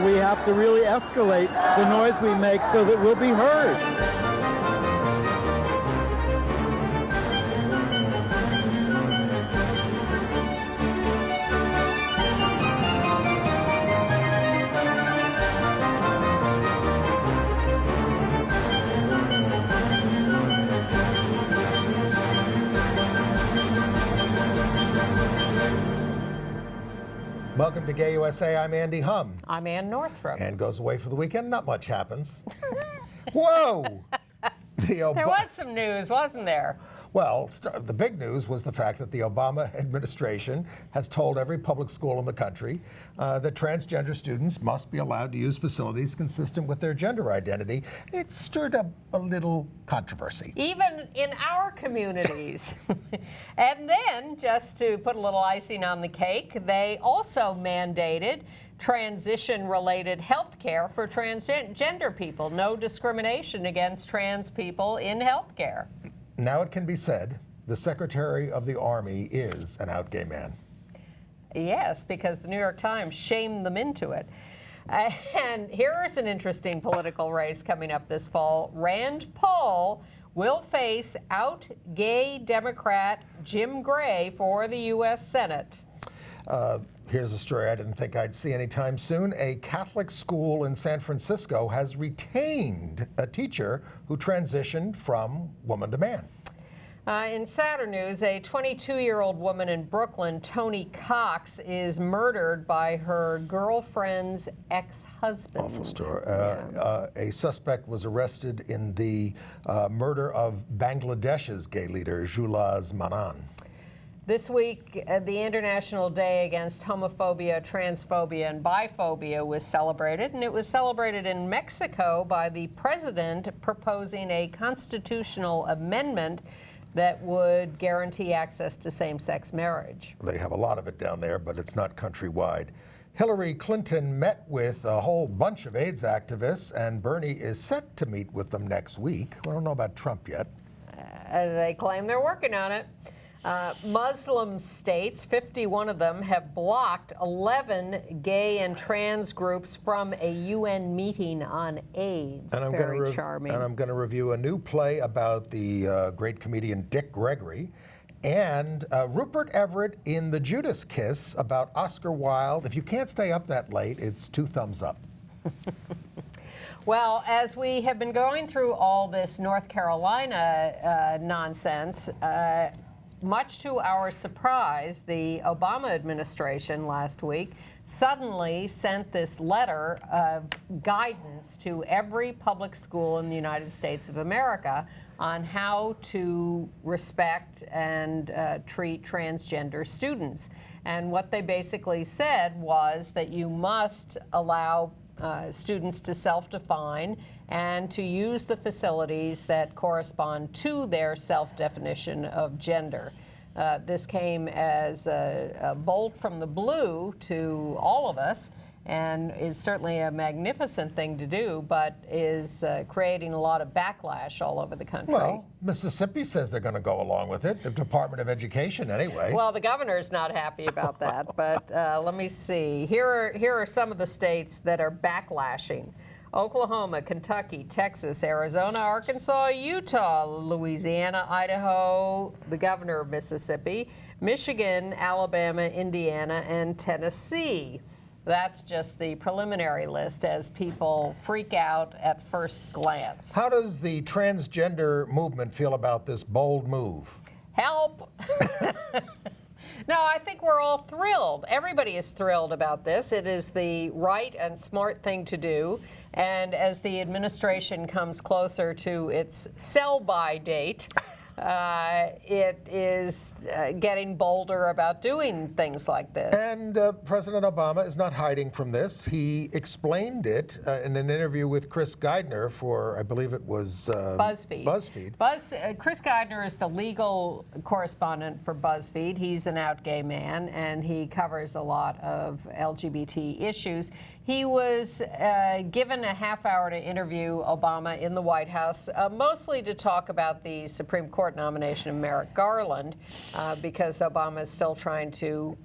and we have to really escalate the noise we make so that we'll be heard. Welcome to Gay USA. I'm Andy Hum. I'm Ann Northrup. Ann goes away for the weekend. Not much happens. Whoa! There was some news, wasn't there? Well, the big news was the fact that the Obama administration has told every public school in the country that transgender students must be allowed to use facilities consistent with their gender identity. It stirred up a little controversy. Even in our communities. And then, just to put a little icing on the cake, they also mandated transition-related health care for transgender people. No discrimination against trans people in health care. Now it can be said the Secretary of the Army is an out gay man. Yes, because the New York Times shamed them into it. And here is an interesting political race coming up this fall. Rand Paul will face out gay Democrat Jim Gray for the U.S. Senate. Here's a story I didn't think I'd see anytime soon. A Catholic school in San Francisco has retained a teacher who transitioned from woman to man. In sadder news, a 22-year-old woman in Brooklyn, Toni Cox, is murdered by her girlfriend's ex-husband. Awful story. A suspect was arrested in the murder of Bangladesh's gay leader, Julaz Manan. This week, the International Day Against Homophobia, Transphobia, and Biphobia was celebrated, and it was celebrated in Mexico by the president proposing a constitutional amendment that would guarantee access to same-sex marriage. They have a lot of it down there, but it's not countrywide. Hillary Clinton met with a whole bunch of AIDS activists, and Bernie is set to meet with them next week. We don't know about Trump yet. They claim they're working on it. Muslim states, 51 of them, have blocked 11 gay and trans groups from a UN meeting on AIDS. And Very charming. And I'm going to review a new play about the great comedian Dick Gregory, and Rupert Everett in The Judas Kiss about Oscar Wilde. If you can't stay up that late, it's 2 thumbs up. Well, as we have been going through all this North Carolina nonsense, much to our surprise, the Obama administration last week suddenly sent this letter of guidance to every public school in the United States of America on how to respect and treat transgender students. And what they basically said was that you must allow students to self-define and to use the facilities that correspond to their self-definition of gender. This came as a bolt from the blue to all of us, and is certainly a magnificent thing to do, but is creating a lot of backlash all over the country. Well, Mississippi says they're going to go along with it, the Department of Education anyway. Well, the governor's not happy about that, but let me see. Here are some of the states that are backlashing. Oklahoma, Kentucky, Texas, Arizona, Arkansas, Utah, Louisiana, Idaho, the governor of Mississippi, Michigan, Alabama, Indiana, and Tennessee. That's just the preliminary list as people freak out at first glance. How does the transgender movement feel about this bold move? Help! No, I think we're all thrilled. Everybody is thrilled about this. It is the right and smart thing to do. And as the administration comes closer to its sell-by date, it is getting bolder about doing things like this. And President Obama is not hiding from this. He explained it in an interview with Chris Geidner for, I believe it was BuzzFeed. Chris Geidner is the legal correspondent for BuzzFeed. He's an out gay man, and he covers a lot of LGBT issues. He was given a half hour to interview Obama in the White House, mostly to talk about the Supreme Court nomination of Merrick Garland, because Obama is still trying to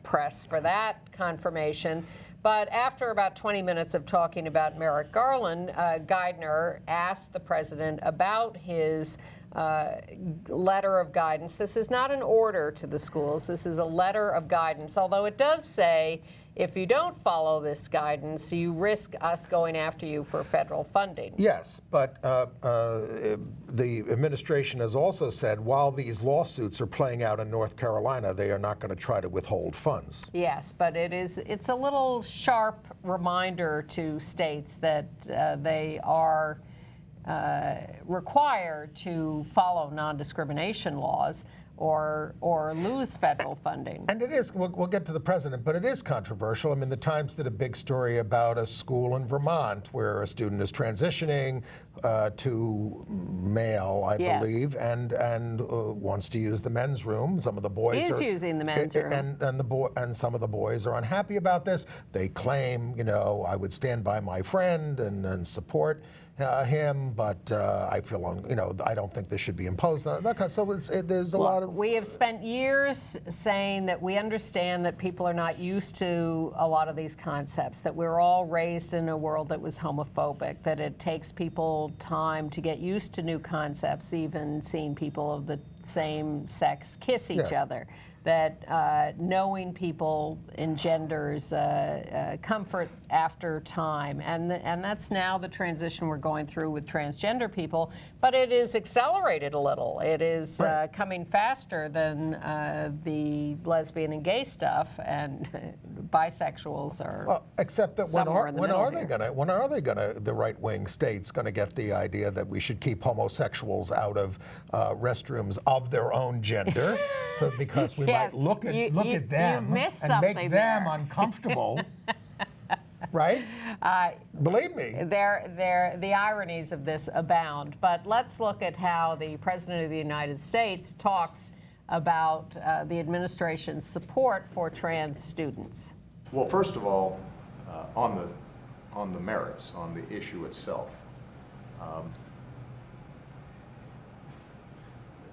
press for that confirmation. But after about 20 minutes of talking about Merrick Garland, Geithner asked the president about his letter of guidance. This is not an order to the schools. This is a letter of guidance, although it does say, if you don't follow this guidance, you risk us going after you for federal funding. Yes, but the administration has also said while these lawsuits are playing out in North Carolina, they are not going to try to withhold funds. Yes, but it's a little sharp reminder to states that they are required to follow non-discrimination laws or lose federal funding. And it is, we'll get to the president, but it is controversial. I mean, the Times did a big story about a school in Vermont where a student is transitioning to male, I believe, and wants to use the men's room. Some of the boys is using the men's room. And some of the boys are unhappy about this. They claim, you know, I would stand by my friend and support him, but I feel, you know, I don't think this should be imposed on that. So there's a lot of. We have spent years saying that we understand that people are not used to a lot of these concepts, that we're all raised in a world that was homophobic, that it takes people time to get used to new concepts, even seeing people of the same sex kiss each other. That knowing people engenders comfort after time. And that's now the transition we're going through with transgender people. But it is accelerated a little. It is coming faster than the lesbian and gay stuff, and bisexuals are. Well, except that when are they gonna the right-wing states gonna get the idea that we should keep homosexuals out of restrooms of their own gender, so because we might look at them and make them uncomfortable. Right? Believe me. The ironies of this abound. But let's look at how the President of the United States talks about the administration's support for trans students. Well, first of all, on the merits, on the issue itself,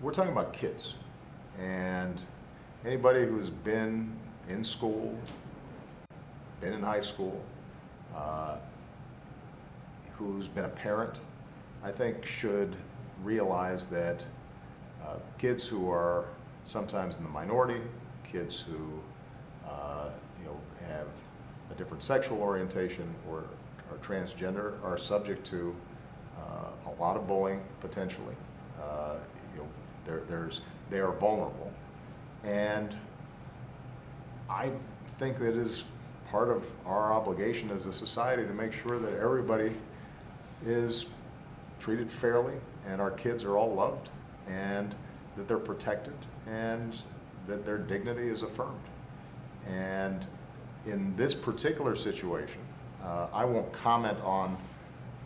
we're talking about kids. And anybody who's been in school, been in high school, who's been a parent, I think should realize that kids who are sometimes in the minority, kids who have a different sexual orientation or are transgender, are subject to a lot of bullying potentially. They are vulnerable, and I think that is part of our obligation as a society to make sure that everybody is treated fairly and our kids are all loved and that they're protected and that their dignity is affirmed. And in this particular situation, I won't comment on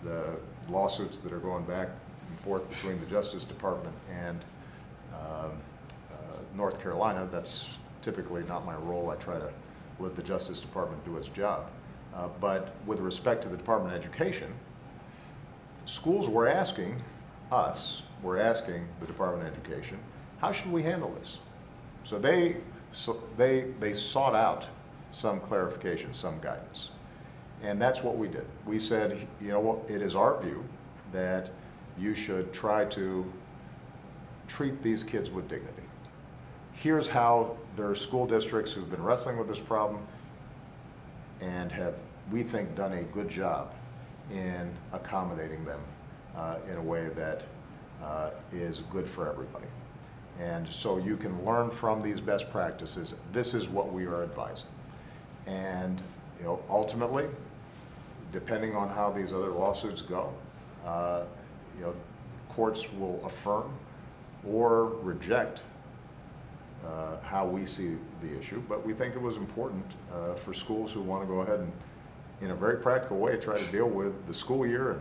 the lawsuits that are going back and forth between the Justice Department and North Carolina. That's typically not my role. I try to let the Justice Department do its job. But with respect to the Department of Education, schools were asking us, we're asking the Department of Education, how should we handle this? So they sought out some clarification, some guidance. And that's what we did. We said, you know what, it is our view that you should try to treat these kids with dignity. Here's how there are school districts who've been wrestling with this problem and have, we think, done a good job in accommodating them in a way that is good for everybody. And so you can learn from these best practices. This is what we are advising. And ultimately, depending on how these other lawsuits go, courts will affirm or reject how we see the issue. But we think it was important for schools who want to go ahead and, in a very practical way, try to deal with the school year and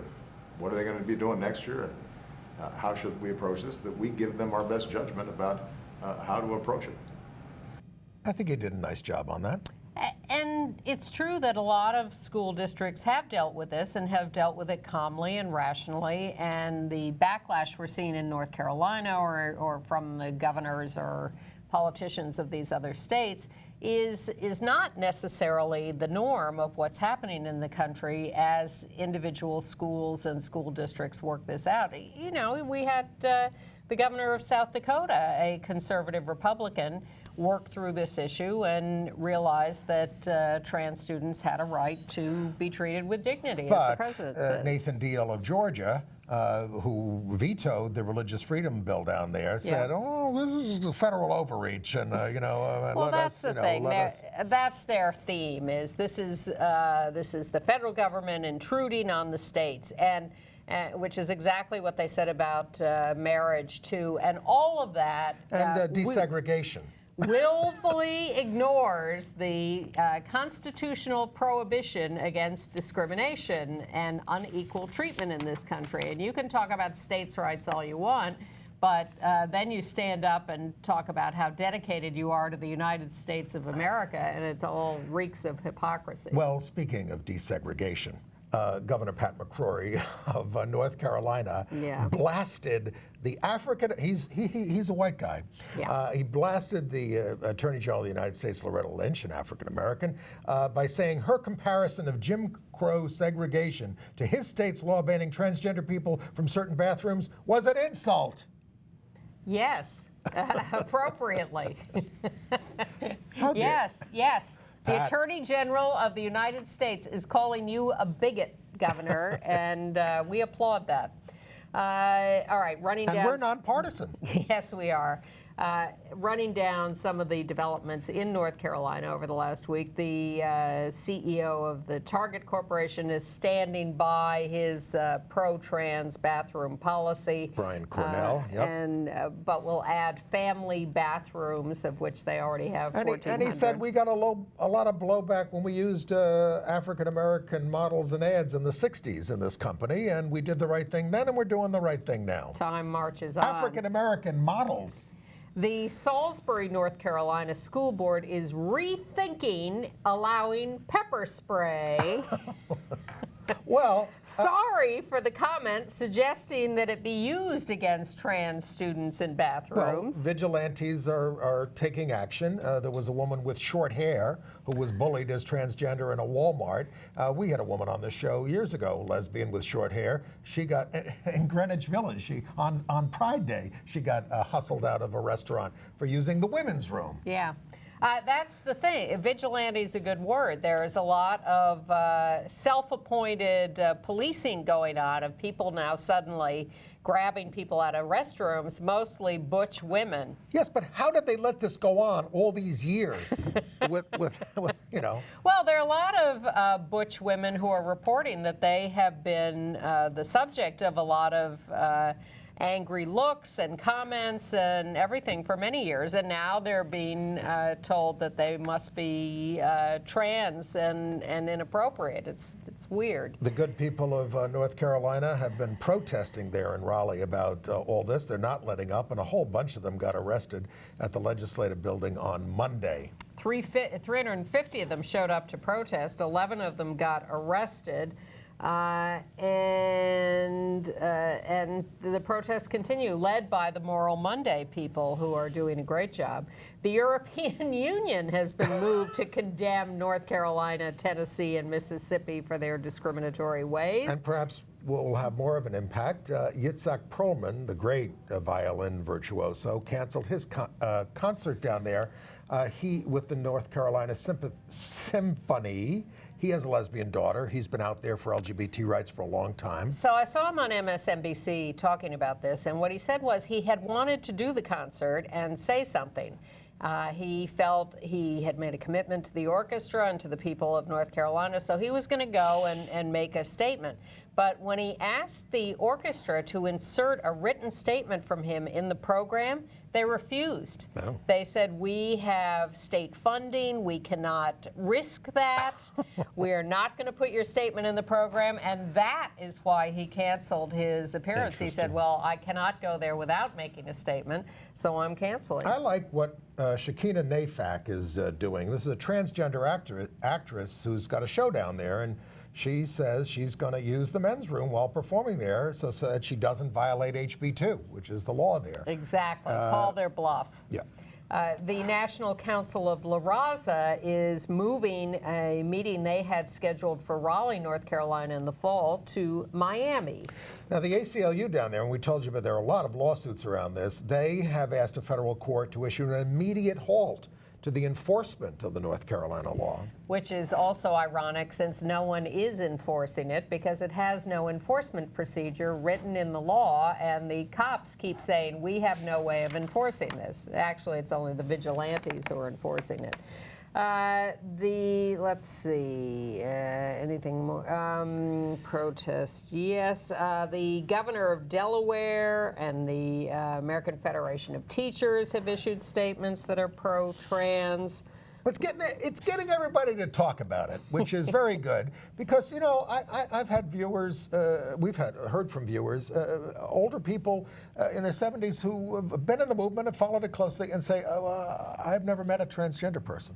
what are they going to be doing next year and how should we approach this, that we give them our best judgment about how to approach it. I think you did a nice job on that. And it's true that a lot of school districts have dealt with this and have dealt with it calmly and rationally, and the backlash we're seeing in North Carolina or from the governors or politicians of these other states is not necessarily the norm of what's happening in the country as individual schools and school districts work this out. You know, we had the governor of South Dakota, a conservative Republican, work through this issue and realize that trans students had a right to be treated with dignity, as the president says. Nathan Deal of Georgia, who vetoed the religious freedom bill down there, said, "Oh, this is the federal overreach," and you know, well, that's the thing. That's their theme. Is this is the federal government intruding on the states, and which is exactly what they said about marriage too, and all of that. And desegregation. Willfully ignores the constitutional prohibition against discrimination and unequal treatment in this country. And you can talk about states' rights all you want, but then you stand up and talk about how dedicated you are to the United States of America, and it all reeks of hypocrisy. Well, speaking of desegregation, Governor Pat McCrory of North Carolina blasted the African. He's a white guy. Yeah. He blasted the Attorney General of the United States, Loretta Lynch, an African American, by saying her comparison of Jim Crow segregation to his state's law banning transgender people from certain bathrooms was an insult. Yes, appropriately. Yes, yes. The Attorney General of the United States is calling you a bigot, Governor, and we applaud that. All right, running down. And we're nonpartisan. Yes, we are. Running down some of the developments in North Carolina over the last week, the CEO of the Target Corporation is standing by his pro-trans bathroom policy. Brian Cornell, but will add family bathrooms, of which they already have 1,400. And he said we got a lot of blowback when we used African-American models and ads in the 60s in this company, and we did the right thing then, and we're doing the right thing now. Time marches on. African-American models. The Salisbury, North Carolina School Board is rethinking allowing pepper spray. Well, sorry for the comment suggesting that it be used against trans students in bathrooms. Well, vigilantes are taking action. There was a woman with short hair who was bullied as transgender in a Walmart. We had a woman on the show years ago, lesbian with short hair. She got, in Greenwich Village, on Pride Day, she got hustled out of a restaurant for using the women's room. Yeah. That's the thing. Vigilante is a good word. There is a lot of self-appointed policing going on of people now suddenly grabbing people out of restrooms, mostly butch women. Yes, but how did they let this go on all these years with you know? Well, there are a lot of butch women who are reporting that they have been the subject of a lot of angry looks and comments and everything for many years, and now they're being told that they must be trans and inappropriate. It's weird. The good people of North Carolina have been protesting there in Raleigh about all this. They're not letting up, and a whole bunch of them got arrested at the legislative building on Monday. 350 of them showed up to protest. 11 of them got arrested. And the protests continue, led by the Moral Monday people who are doing a great job. The European Union has been moved to condemn North Carolina, Tennessee, and Mississippi for their discriminatory ways. And perhaps will have more of an impact. Yitzhak Perlman, the great violin virtuoso, canceled his concert down there. With the North Carolina Symphony. He has a lesbian daughter. He's been out there for LGBT rights for a long time. So I saw him on MSNBC talking about this, and what he said was he had wanted to do the concert and say something. He felt he had made a commitment to the orchestra and to the people of North Carolina, so he was going to go and make a statement. But when he asked the orchestra to insert a written statement from him in the program, they refused. Oh. They said, we have state funding, we cannot risk that, we're not going to put your statement in the program, and that is why he canceled his appearance. He said, well, I cannot go there without making a statement, so I'm canceling. I like what Shakina Nafak is doing. This is a transgender actress who's got a show down there, and she says she's going to use the men's room while performing there so that she doesn't violate HB2, which is the law there. Exactly. Call their bluff. Yeah. The National Council of La Raza is moving a meeting they had scheduled for Raleigh, North Carolina in the fall to Miami. Now, the ACLU down there, and we told you, but there are a lot of lawsuits around this, they have asked a federal court to issue an immediate halt to the enforcement of the North Carolina law. Which is also ironic since no one is enforcing it because it has no enforcement procedure written in the law, and the cops keep saying, we have no way of enforcing this. Actually, it's only the vigilantes who are enforcing it. Let's see, anything more? Protest, yes. The governor of Delaware and the American Federation of Teachers have issued statements that are pro-trans. It's getting everybody to talk about it, which is very good because, you know, I've had viewers, we've heard from viewers, older people in their 70s who have been in the movement and followed it closely and say, I've never met a transgender person.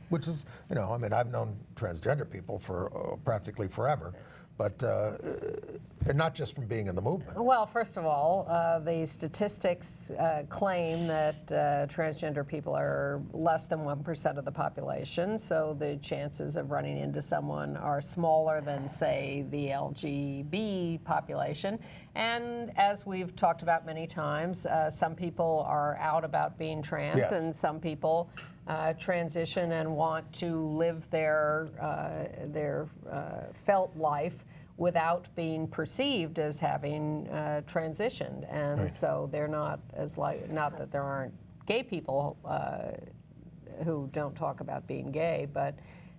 Which is, you know, I mean, I've known transgender people for practically forever, but and not just from being in the movement. Well, first of all, the statistics claim that transgender people are less than 1% of the population, so the chances of running into someone are smaller than, say, the LGBT population. And as we've talked about many times, some people are out about being trans, yes. and some people transition and want to live their felt life without being perceived as having transitioned, and right. So they're not as not that there aren't gay people who don't talk about being gay, but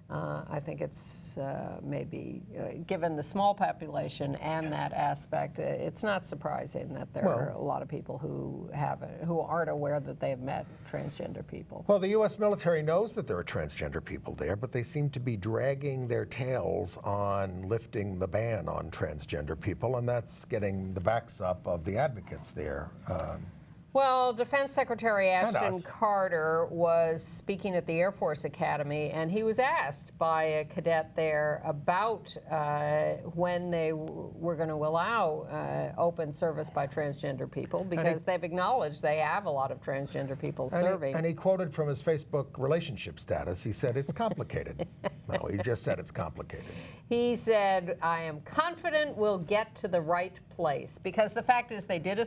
I think it's maybe, given the small population and that aspect, it's not surprising that there are a lot of people who aren't aware that they've met transgender people. Well, the U.S. military knows that there are transgender people there, but they seem to be dragging their tails on lifting the ban on transgender people, and that's getting the backs up of the advocates there. Well, Defense Secretary Ashton Carter was speaking at the Air Force Academy, and he was asked by a cadet there about when they were going to allow open service by transgender people, because they've acknowledged they have a lot of transgender people serving. And he quoted from his Facebook relationship status. He said, it's complicated. No, he just said it's complicated. He said, I am confident we'll get to the right place, because the fact is they did a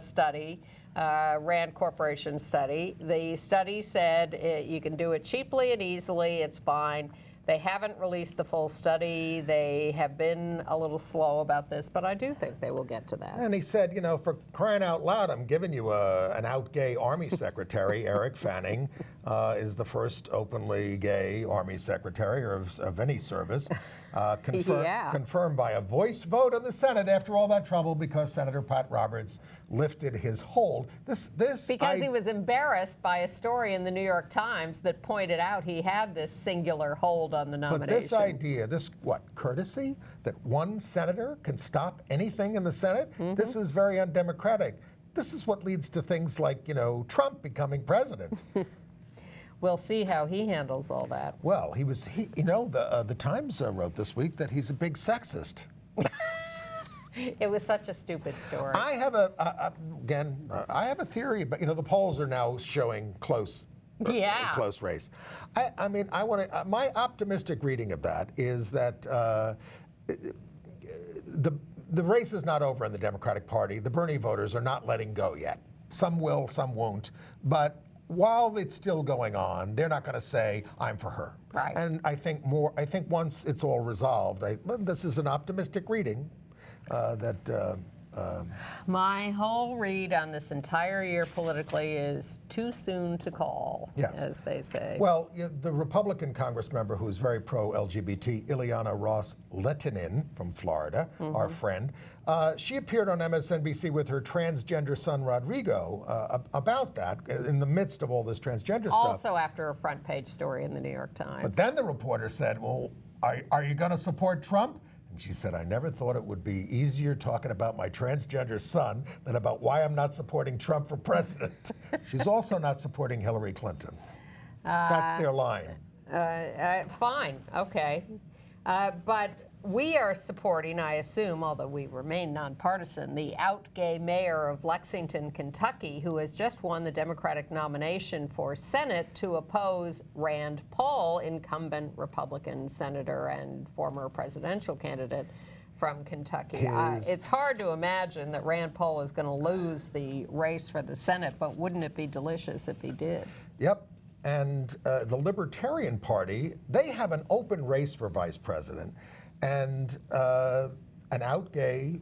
study, Rand Corporation study. The study said you can do it cheaply and easily, it's fine. They haven't released the full study. They have been a little slow about this, but I do think they will get to that. And he said, you know, for crying out loud, I'm giving you an out gay Army secretary. Eric Fanning is the first openly gay Army secretary of any service. Confirmed by a voice vote of the Senate after all that trouble, because Senator Pat Roberts lifted his hold. Because he was embarrassed by a story in the New York Times that pointed out he had this singular hold on the nomination. But this idea, courtesy, that one senator can stop anything in the Senate, this is very undemocratic. This is what leads to things like, you know, Trump becoming president. We'll see how he handles all that. Well, the Times wrote this week that he's a big sexist. It was such a stupid story. I have I have a theory, but you know, the polls are now showing close race. I mean, my optimistic reading of that is that the race is not over in the Democratic Party. The Bernie voters are not letting go yet. Some will, some won't, but while it's still going on, they're not going to say, I'm for her. Right. And I think once it's all resolved, this is an optimistic reading my whole read on this entire year politically is too soon to call, as they say. Well, the Republican Congress member who is very pro-LGBT, Ileana Ros-Lehtinen from Florida, our friend, she appeared on MSNBC with her transgender son, Rodrigo, about that in the midst of all this transgender stuff. Also after a front page story in the New York Times. But then the reporter said, well, are you going to support Trump? And she said, I never thought it would be easier talking about my transgender son than about why I'm not supporting Trump for president. She's also not supporting Hillary Clinton. That's their line. Fine, okay. But We are supporting, I assume, although we remain nonpartisan, the out-gay mayor of Lexington, Kentucky, who has just won the Democratic nomination for Senate to oppose Rand Paul, incumbent Republican senator and former presidential candidate from Kentucky. It's hard to imagine that Rand Paul is going to lose the race for the Senate, but wouldn't it be delicious if he did? Yep. And the Libertarian Party, they have an open race for vice president. And an out-gay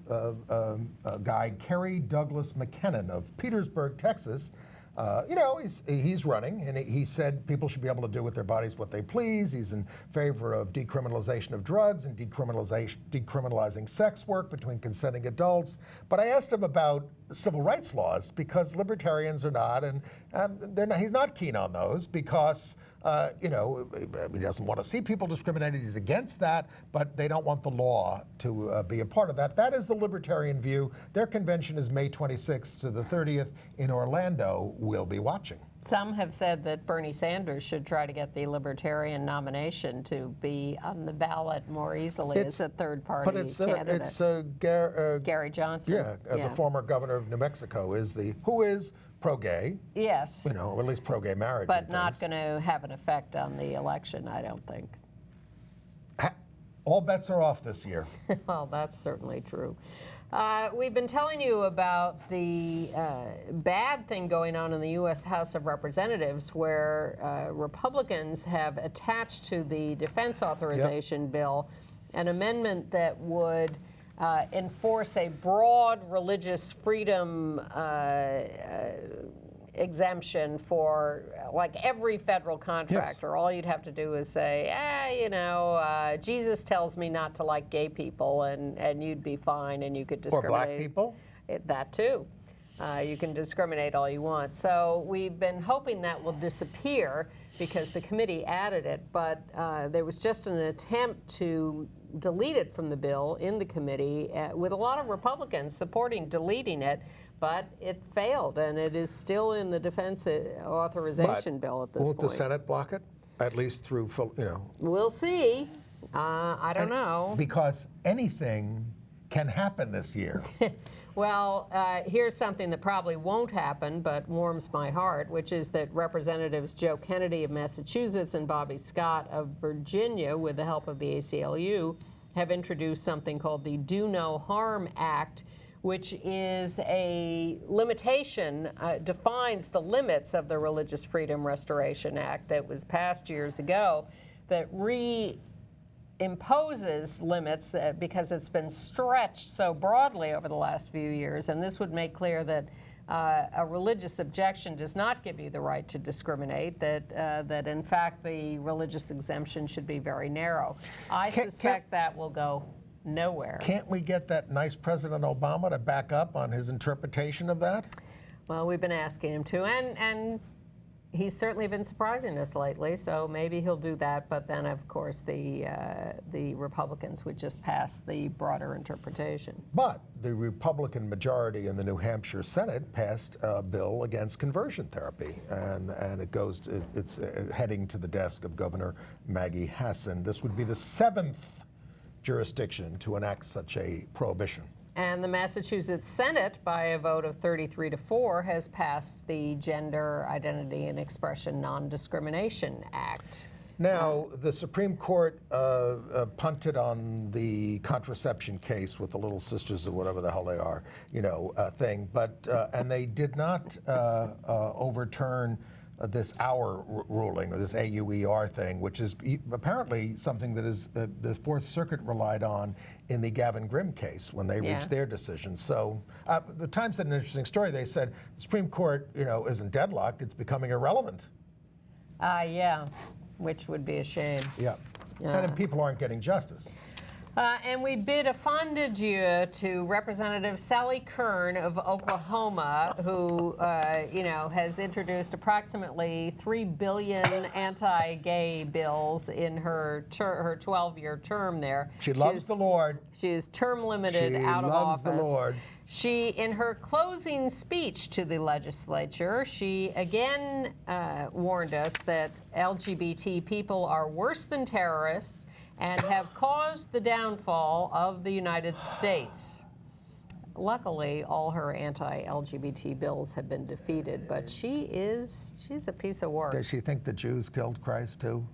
guy, Kerry Douglas McKinnon of Petersburg, Texas, he's running, and he said people should be able to do with their bodies what they please. He's in favor of decriminalization of drugs and decriminalizing sex work between consenting adults. But I asked him about civil rights laws because libertarians are not, and he's not keen on those because he doesn't want to see people discriminated. He's against that, but they don't want the law to be a part of that. That is the libertarian view. Their convention is May 26th to the 30th in Orlando. We'll be watching. Some have said that Bernie Sanders should try to get the Libertarian nomination to be on the ballot more easily as a third-party candidate. It's Gary Johnson. The former governor of New Mexico who is pro-gay. Yes. Or at least pro-gay marriage. But not going to have an effect on the election, I don't think. All bets are off this year. Well, that's certainly true. We've been telling you about the bad thing going on in the U.S. House of Representatives where Republicans have attached to the defense authorization bill an amendment that would enforce a broad religious freedom exemption for like every federal contractor. Yes. All you'd have to do is say, Jesus tells me not to like gay people, and you'd be fine, and you could discriminate. Or black people? That too. You can discriminate all you want. So we've been hoping that will disappear because the committee added it, but there was just an attempt to delete it from the bill in the committee with a lot of Republicans supporting deleting it, but it failed, and it is still in the defense authorization bill at this point. Won't the Senate block it? At least through, We'll see. I don't know. Because anything can happen this year. Well, here's something that probably won't happen, but warms my heart, which is that Representatives Joe Kennedy of Massachusetts and Bobby Scott of Virginia, with the help of the ACLU, have introduced something called the Do No Harm Act, which is a limitation, defines the limits of the Religious Freedom Restoration Act that was passed years ago, that imposes limits because it's been stretched so broadly over the last few years, and this would make clear that a religious objection does not give you the right to discriminate, that in fact the religious exemption should be very narrow. I suspect that will go nowhere. Can't we get that nice President Obama to back up on his interpretation of that? Well, we've been asking him to, and he's certainly been surprising us lately, so maybe he'll do that. But then, of course, the Republicans would just pass the broader interpretation. But the Republican majority in the New Hampshire Senate passed a bill against conversion therapy, and it's heading to the desk of Governor Maggie Hassan. This would be the 7th jurisdiction to enact such a prohibition. And the Massachusetts Senate, by a vote of 33-4, has passed the Gender Identity and Expression Non-Discrimination Act. Now, the Supreme Court punted on the contraception case with the Little Sisters or whatever the hell they are, thing, but and they did not overturn this Auer ruling, or this AUER thing, which is apparently something that is the Fourth Circuit relied on in the Gavin Grimm case when they reached their decision. So the Times had an interesting story. They said the Supreme Court, isn't deadlocked; it's becoming irrelevant. Yeah, which would be a shame. Yeah, and then people aren't getting justice. And we bid a fond adieu to Representative Sally Kern of Oklahoma, who, has introduced approximately 3 billion anti-gay bills in her 12-year term there. She loves the Lord. She is term limited, out of office. She loves the Lord. She, in her closing speech to the legislature, she again warned us that LGBT people are worse than terrorists, and have caused the downfall of the United States. Luckily, all her anti-LGBT bills have been defeated, but she's a piece of work. Does she think the Jews killed Christ too?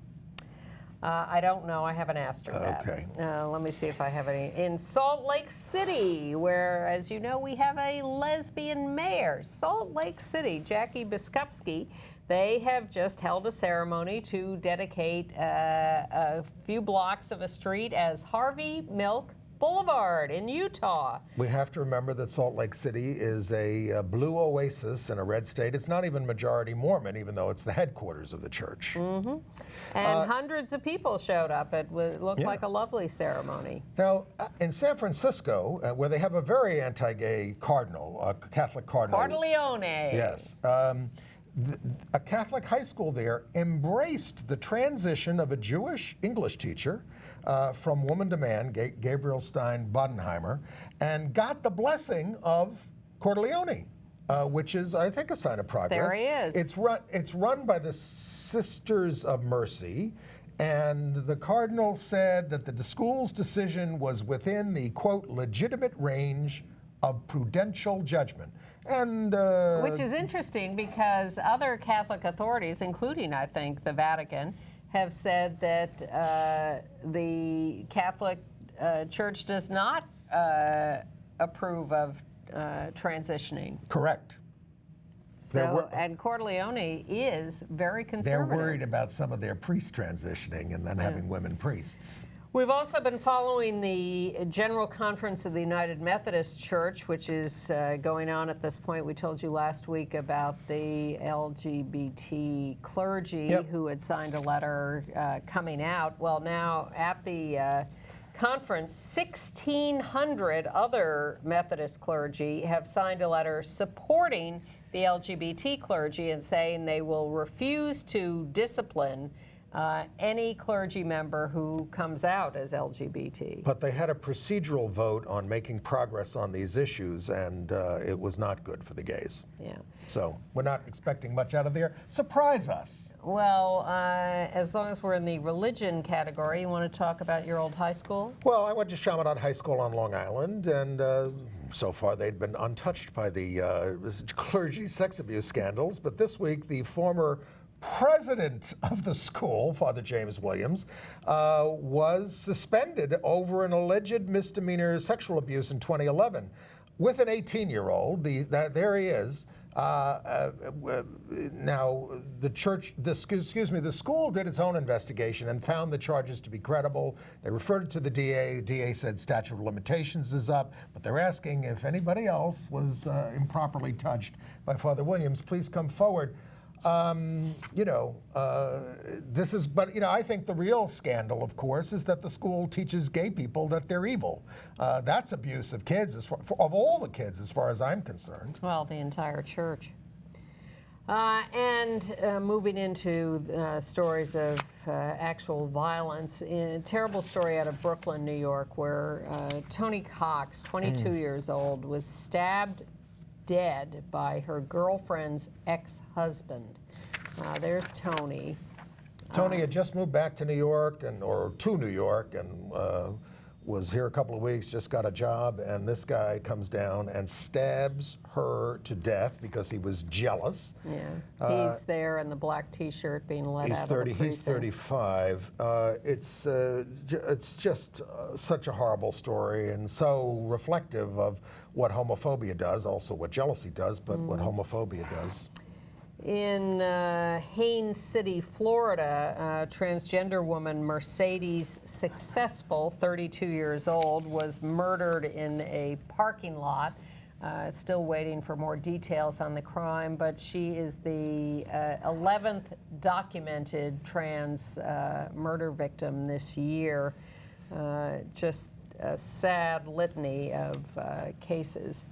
I don't know. I haven't asked her that. Okay. Let me see if I have any. In Salt Lake City, where, as you know, we have a lesbian mayor. Salt Lake City, Jackie Biskupski, they have just held a ceremony to dedicate a few blocks of a street as Harvey Milk Boulevard in Utah. We have to remember that Salt Lake City is a blue oasis in a red state. It's not even majority Mormon, even though it's the headquarters of the church. Mm-hmm. And hundreds of people showed up. It looked like a lovely ceremony. Now, in San Francisco, where they have a very anti-gay cardinal, a Catholic cardinal. Corleone. Yes. A Catholic high school there embraced the transition of a Jewish English teacher from woman to man, Gabriel Stein Bodenheimer, and got the blessing of Corleone, which is, I think, a sign of progress. There he is. It's run by the Sisters of Mercy, and the cardinal said that the school's decision was within the, quote, legitimate range of prudential judgment. And which is interesting because other Catholic authorities, including, I think, the Vatican, have said that the Catholic Church does not approve of transitioning. Correct. So, and Corleone is very conservative. They're worried about some of their priests transitioning and then having women priests. We've also been following the General Conference of the United Methodist Church, which is going on at this point. We told you last week about the LGBT clergy who had signed a letter coming out. Well, now at the conference, 1,600 other Methodist clergy have signed a letter supporting the LGBT clergy and saying they will refuse to discipline any clergy member who comes out as LGBT. But they had a procedural vote on making progress on these issues, and it was not good for the gays. Yeah. So we're not expecting much out of there. Surprise us. Well, as long as we're in the religion category, you want to talk about your old high school? Well, I went to Chaminade High School on Long Island, and so far they'd been untouched by the clergy sex abuse scandals. But this week, the former president of the school, Father James Williams, was suspended over an alleged misdemeanor sexual abuse in 2011 with an 18-year-old. There he is. Now, the school did its own investigation and found the charges to be credible. They referred it to the DA. The DA said statute of limitations is up, but they're asking if anybody else was improperly touched by Father Williams, please come forward. I think the real scandal, of course, is that the school teaches gay people that they're evil. That's abuse of kids, of all the kids, as far as I'm concerned. Well, the entire church. Moving into stories of actual violence, a terrible story out of Brooklyn, New York, where Toni Cox, 22 years old, was stabbed dead by her girlfriend's ex-husband. There's Toni. Toni had just moved back to New York, and was here a couple of weeks, just got a job, and this guy comes down and stabs her to death because he was jealous. Yeah, he's there in the black T-shirt being let out of the precinct. He's 35. It's just such a horrible story and so reflective of what homophobia does, also what jealousy does, but what homophobia does. In Haines City, Florida, a transgender woman, Mercedes Successful, 32 years old, was murdered in a parking lot. Still waiting for more details on the crime, but she is the 11th documented trans murder victim this year. Just a sad litany of cases.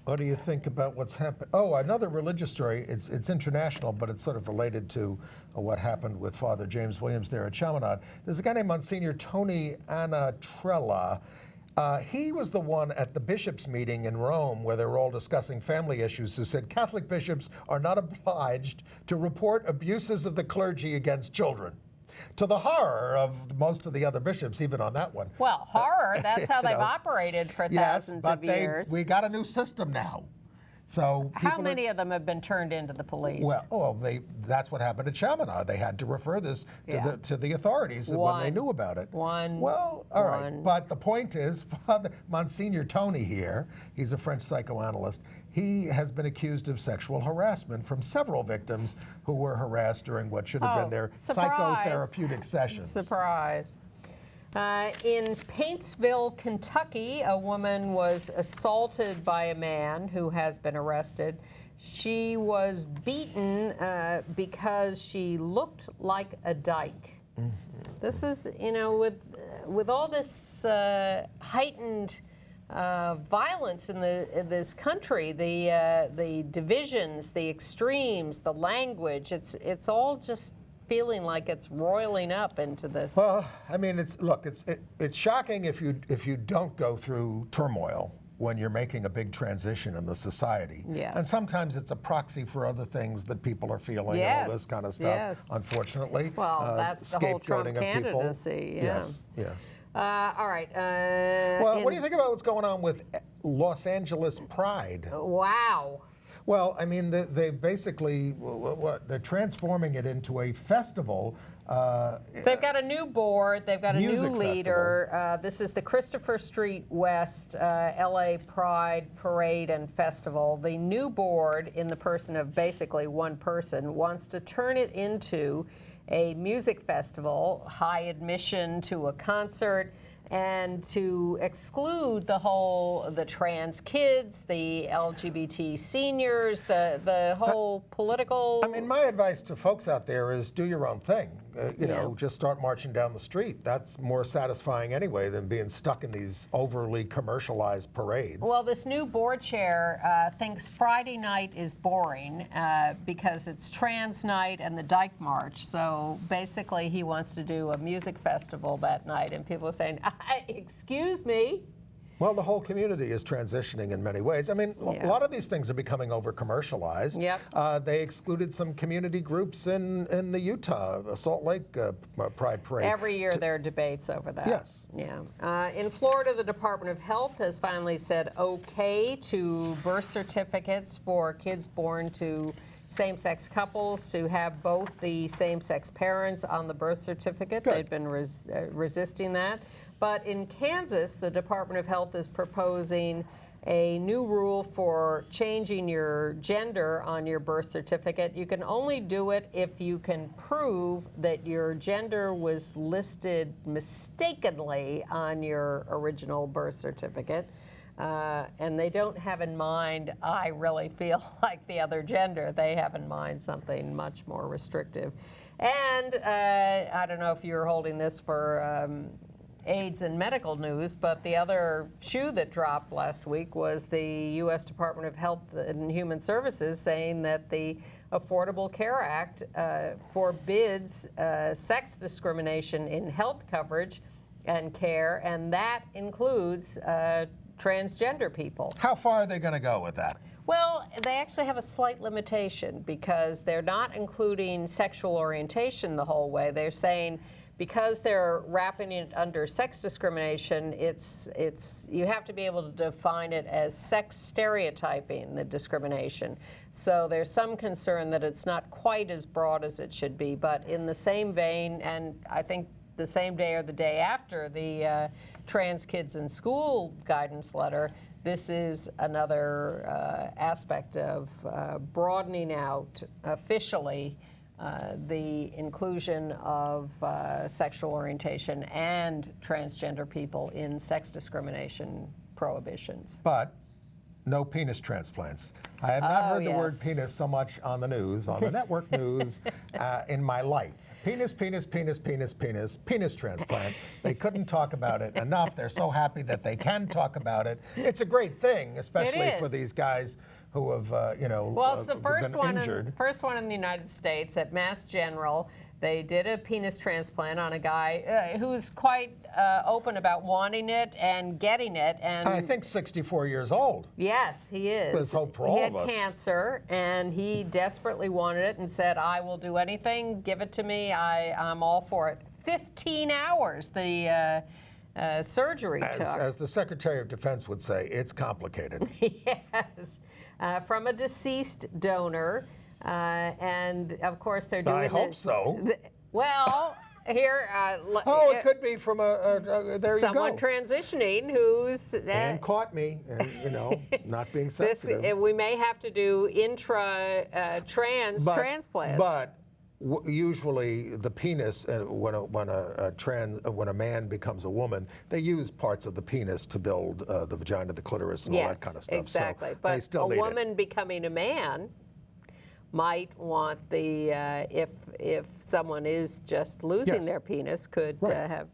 What do you think about what's happened? Oh, another religious story. It's international, but it's sort of related to what happened with Father James Williams there at Chaminade. There's a guy named Monsignor Tony Anatrella. He was the one at the bishops' meeting in Rome where they were all discussing family issues who said Catholic bishops are not obliged to report abuses of the clergy against children. To the horror of most of the other bishops, even on that one. Well, horror, that's how You they've know. operated for Yes, thousands but of years. we got a new system now. So How people many of them have been turned into the police? Well, that's what happened at Chaminade. They had to refer this to the authorities when they knew about it. Well, all right. But the point is, Father Monsignor Tony here, he's a French psychoanalyst, he has been accused of sexual harassment from several victims who were harassed during what should have been their psychotherapeutic sessions. Surprise. In Paintsville, Kentucky, a woman was assaulted by a man who has been arrested. She was beaten because she looked like a dyke. Mm-hmm. This is, you know, with all this heightened violence in this country, the divisions, the extremes, the language, it's all just feeling like it's roiling up into this. Well, I mean, it's shocking if you don't go through turmoil when you're making a big transition in the society. Yes. And sometimes it's a proxy for other things that people are feeling and all this kind of stuff. Yes. Unfortunately, well, that's the whole Trump candidacy. Yeah. Yes. All right. Well, what do you think about what's going on with Los Angeles Pride? Wow. Well, I mean, they basically, they're transforming it into a festival. They've got a new board. They've got a new leader. This is the Christopher Street West LA Pride Parade and Festival. The new board, in the person of basically one person, wants to turn it into a music festival, high admission to a concert, and to exclude the trans kids, the LGBT seniors, the whole political... I mean, my advice to folks out there is do your own thing. You know, just start marching down the street. That's more satisfying anyway than being stuck in these overly commercialized parades. Well, this new board chair thinks Friday night is boring because it's trans night and the Dyke March. So basically he wants to do a music festival that night. And people are saying, excuse me? Well, the whole community is transitioning in many ways. I mean, a lot of these things are becoming over-commercialized. Yep. They excluded some community groups in the Utah Salt Lake Pride Parade. Every year there are debates over that. Yes. Yeah. In Florida, the Department of Health has finally said okay to birth certificates for kids born to same-sex couples to have both the same-sex parents on the birth certificate. Good. They've been resisting that. But in Kansas, the Department of Health is proposing a new rule for changing your gender on your birth certificate. You can only do it if you can prove that your gender was listed mistakenly on your original birth certificate. And they don't have in mind, I really feel like the other gender. They have in mind something much more restrictive. And I don't know if you were holding this for AIDS and medical news, but the other shoe that dropped last week was the U.S. Department of Health and Human Services saying that the Affordable Care Act forbids sex discrimination in health coverage and care, and that includes transgender people. How far are they going to go with that? Well, they actually have a slight limitation because they're not including sexual orientation the whole way. They're saying because they're wrapping it under sex discrimination, you have to be able to define it as sex stereotyping, the discrimination. So there's some concern that it's not quite as broad as it should be, but in the same vein, and I think the same day or the day after the Trans Kids in School guidance letter, this is another aspect of broadening out officially the inclusion of sexual orientation and transgender people in sex discrimination prohibitions. But no penis transplants. I have not heard the word penis so much on the news, on the network news, in my life. Penis, penis, penis, penis, penis, penis transplant. They couldn't talk about it enough. They're so happy that they can talk about it. It's a great thing, especially for these guys who have, you know, Well, it's the first been one, injured. first one in the United States at Mass General. They did a penis transplant on a guy who's quite open about wanting it and getting it. And I think 64 years old. yes, he is. There's hope for all of us. He had cancer, and he desperately wanted it and said, "I will do anything. Give it to me. I'm all for it." 15 hours the surgery took. As the Secretary of Defense would say, it's complicated. Yes, from a deceased donor. And of course, they're doing I hope so. Well, here. Oh, it could be from there someone you go. transitioning who's. And caught me, and, you know, not being This, sensitive. we may have to do trans transplants. But usually the penis, when a man becomes a woman, they use parts of the penis to build the vagina, the clitoris, and all that kind of stuff. Exactly. So but they still a need woman becoming a man might want the if someone is just losing Yes. their penis could Right. have.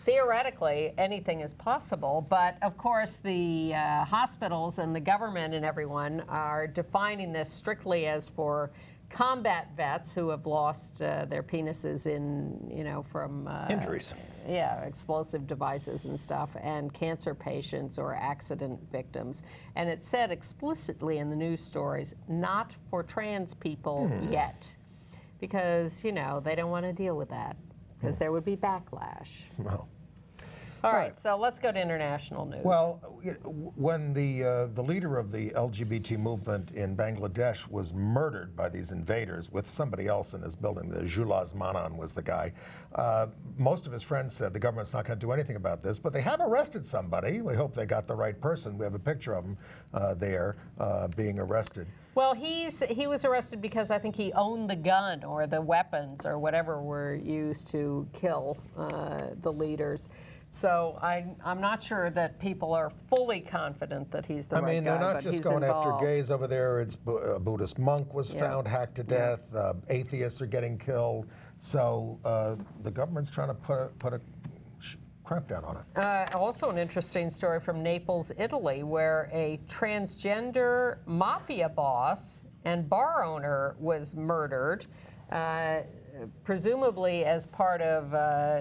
Theoretically, anything is possible, but of course the hospitals and the government and everyone are defining this strictly as for combat vets who have lost their penises in, you know, from injuries. yeah, explosive devices and stuff, and cancer patients or accident victims. And it said explicitly in the news stories, not for trans people yet, because, you know, they don't want to deal with that, because there would be backlash. Well. All right, so let's go to international news. Well, when the leader of the LGBT movement in Bangladesh was murdered by these invaders with somebody else in his building, the Julaz Manan was the guy, most of his friends said the government's not going to do anything about this, but they have arrested somebody. We hope they got the right person. We have a picture of him there being arrested. Well, he was arrested because I think he owned the gun or the weapons or whatever were used to kill the leaders. So I'm not sure that people are fully confident that he's the right guy. I mean, they're not just going after gays over there. It's a Buddhist monk was found hacked to death. Atheists are getting killed. So the government's trying to put a crackdown on it. Also an interesting story from Naples, Italy, where a transgender mafia boss and bar owner was murdered. Presumably as part of,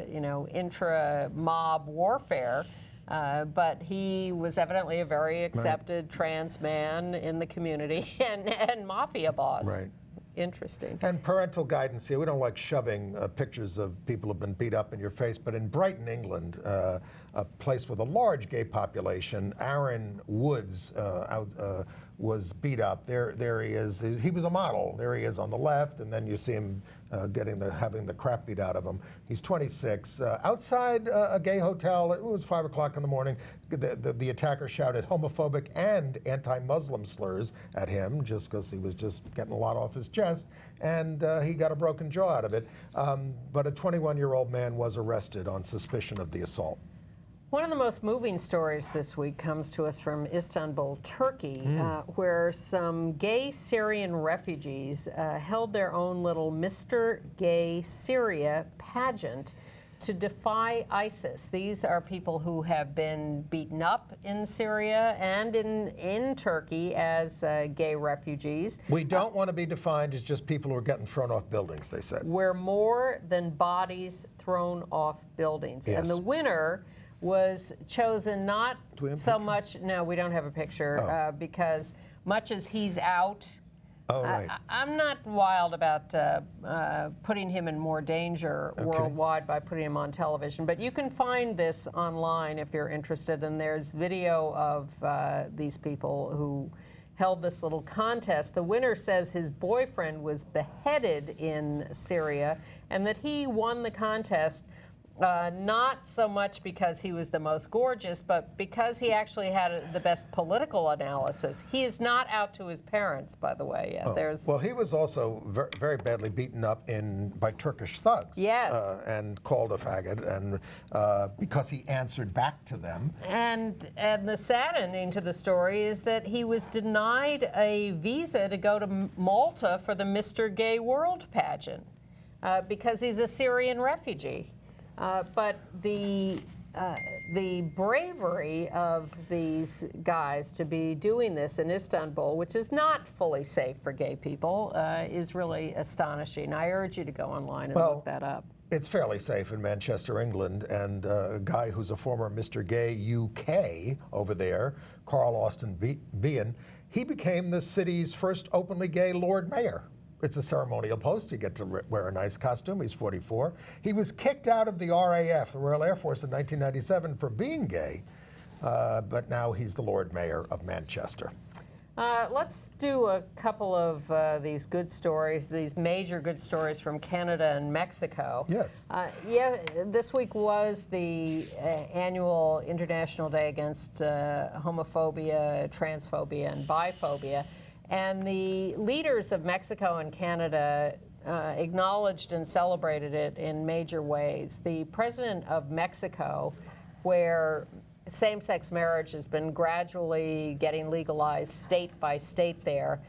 you know, intra-mob warfare, but he was evidently a very accepted trans man in the community and mafia boss. Right. Interesting. And parental guidance here. We don't like shoving pictures of people who've been beat up in your face, but in Brighton, England, a place with a large gay population, Aaron Woods was beat up. There he is. He was a model. There he is on the left, and then you see him having the crap beat out of him. He's 26. Outside a gay hotel, it was 5 o'clock in the morning. The attacker shouted homophobic and anti-Muslim slurs at him just because he was just getting a lot off his chest, and he got a broken jaw out of it. But a 21-year-old man was arrested on suspicion of the assault. One of the most moving stories this week comes to us from Istanbul, Turkey, where some gay Syrian refugees held their own little Mr. Gay Syria pageant to defy ISIS. These are people who have been beaten up in Syria and in Turkey as gay refugees. We don't want to be defined as just people who are getting thrown off buildings, they said. We're more than bodies thrown off buildings. Yes. And the winner was chosen not so much, no, we don't have a picture, because much as he's out, Right. I'm not wild about putting him in more danger worldwide by putting him on television. But you can find this online if you're interested, and there's video of these people who held this little contest. The winner says his boyfriend was beheaded in Syria and that he won the contest not so much because he was the most gorgeous, but because he actually had the best political analysis. He is not out to his parents, by the way. Well, he was also very badly beaten up by Turkish thugs. Yes. And called a faggot, and because he answered back to them. And the sad ending to the story is that he was denied a visa to go to Malta for the Mr. Gay World pageant because he's a Syrian refugee. But the the bravery of these guys to be doing this in Istanbul, which is not fully safe for gay people, is really astonishing. I urge you to go online and look that up. It's fairly safe in Manchester, England, and a guy who's a former Mr. Gay UK over there, Carl Austin Behan, he became the city's first openly gay Lord Mayor. It's a ceremonial post. You get to wear a nice costume. He's 44. He was kicked out of the RAF, the Royal Air Force, in 1997 for being gay, but now he's the Lord Mayor of Manchester. Let's do a couple of these good stories, these major good stories from Canada and Mexico. Yes. Yeah, this week was the annual International Day against homophobia, transphobia, and biphobia. And the leaders of Mexico and Canada acknowledged and celebrated it in major ways. The president of Mexico, where same-sex marriage has been gradually getting legalized state by state there,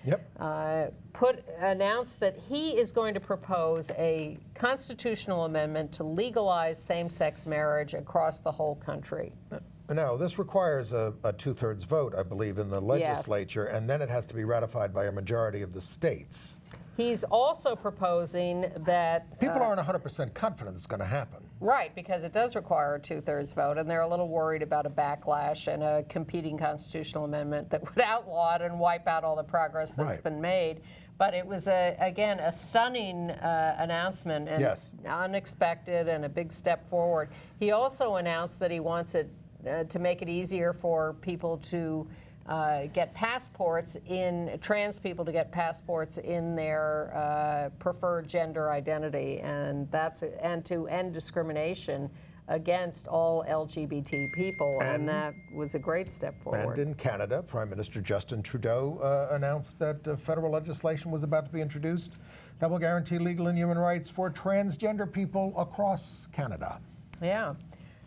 announced that he is going to propose a constitutional amendment to legalize same-sex marriage across the whole country. Now, this requires a two-thirds vote, I believe, in the legislature, and then it has to be ratified by a majority of the states. He's also proposing that... People aren't 100% confident it's going to happen. Right, because it does require a two-thirds vote, and they're a little worried about a backlash and a competing constitutional amendment that would outlaw it and wipe out all the progress that's been made. But it was, again, a stunning announcement and unexpected and a big step forward. He also announced that he wants it to make it easier for people to get passports trans people to get passports in their preferred gender identity, and to end discrimination against all LGBT people, and that was a great step forward. And in Canada, Prime Minister Justin Trudeau announced that federal legislation was about to be introduced that will guarantee legal and human rights for transgender people across Canada. Yeah.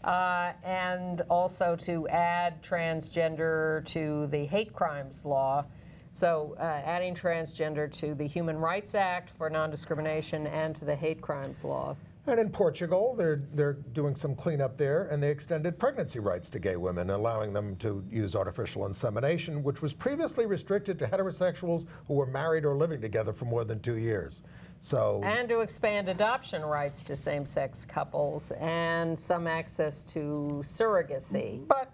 And also to add transgender to the hate crimes law. So adding transgender to the Human Rights Act for non-discrimination and to the hate crimes law. And in Portugal, they're doing some cleanup there, and they extended pregnancy rights to gay women, allowing them to use artificial insemination, which was previously restricted to heterosexuals who were married or living together for more than 2 years. And to expand adoption rights to same-sex couples and some access to surrogacy. But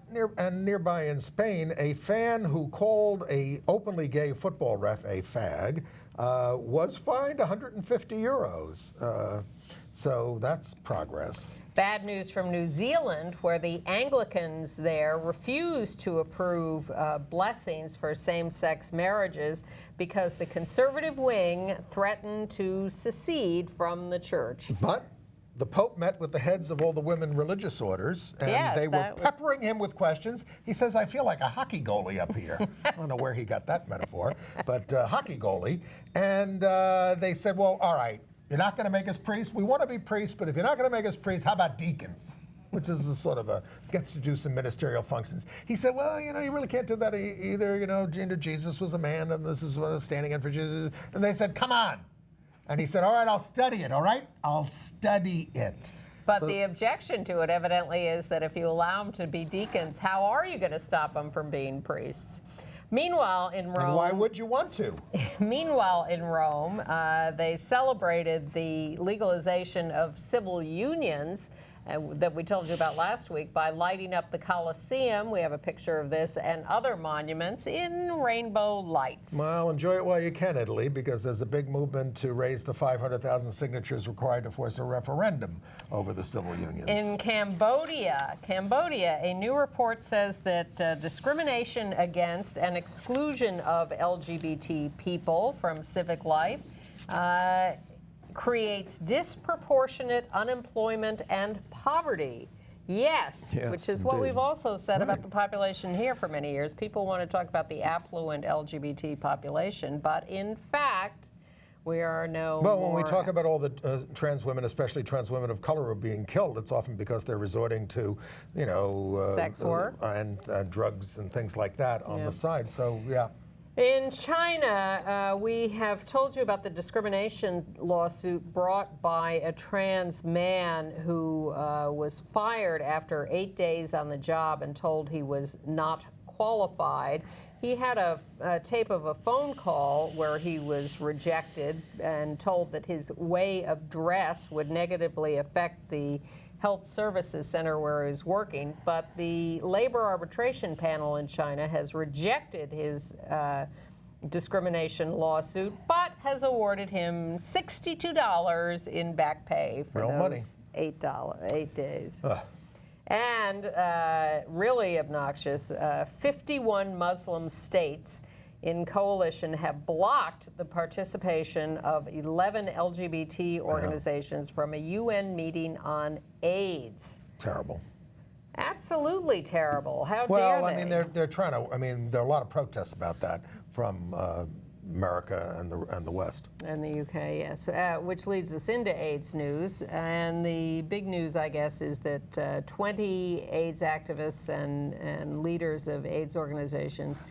nearby in Spain, a fan who called a openly gay football ref a fag was fined 150 euros. So that's progress. Bad news from New Zealand, where the Anglicans there refused to approve blessings for same-sex marriages because the conservative wing threatened to secede from the church. But the Pope met with the heads of all the women religious orders, and they were peppering him with questions. He says, I feel like a hockey goalie up here. I don't know where he got that metaphor, but hockey goalie. And they said, well, all right, you're not going to make us priests. We want to be priests, but if you're not going to make us priests, how about deacons? Which is a sort of gets to do some ministerial functions. He said, well, you really can't do that either. Jesus was a man, and this is standing in for Jesus. And they said, come on. And he said, all right, I'll study it, all right? I'll study it. But the objection to it, evidently, is that if you allow them to be deacons, how are you going to stop them from being priests? Meanwhile, in Rome... And why would you want to? Meanwhile, in Rome, they celebrated the legalization of civil unions that we told you about last week by lighting up the Colosseum. We have a picture of this and other monuments in rainbow lights. Well, enjoy it while you can, Italy, because there's a big movement to raise the 500,000 signatures required to force a referendum over the civil unions. In Cambodia, a new report says that discrimination against and exclusion of LGBT people from civic life creates disproportionate unemployment and poverty. Yes, which is what we've also said about the population here for many years. People want to talk about the affluent LGBT population, but in fact, we are when we talk about all the trans women, especially trans women of color, who are being killed, it's often because they're resorting to, sex work and drugs and things like that on the side. So, yeah. In China, we have told you about the discrimination lawsuit brought by a trans man who was fired after 8 days on the job and told he was not qualified. He had a tape of a phone call where he was rejected and told that his way of dress would negatively affect the health services center where he was working. But the labor arbitration panel in China has rejected his discrimination lawsuit, but has awarded him $62 in back pay for Real those money. 8 days. And really obnoxious, 51 Muslim states in coalition have blocked the participation of 11 LGBT organizations from a UN meeting on AIDS. Terrible. Absolutely terrible. How dare Well, they? I mean, they're trying to. I mean, there are a lot of protests about that from America and the West. And the UK, yes. Which leads us into AIDS news. And the big news, I guess, is that 20 AIDS activists and leaders of AIDS organizations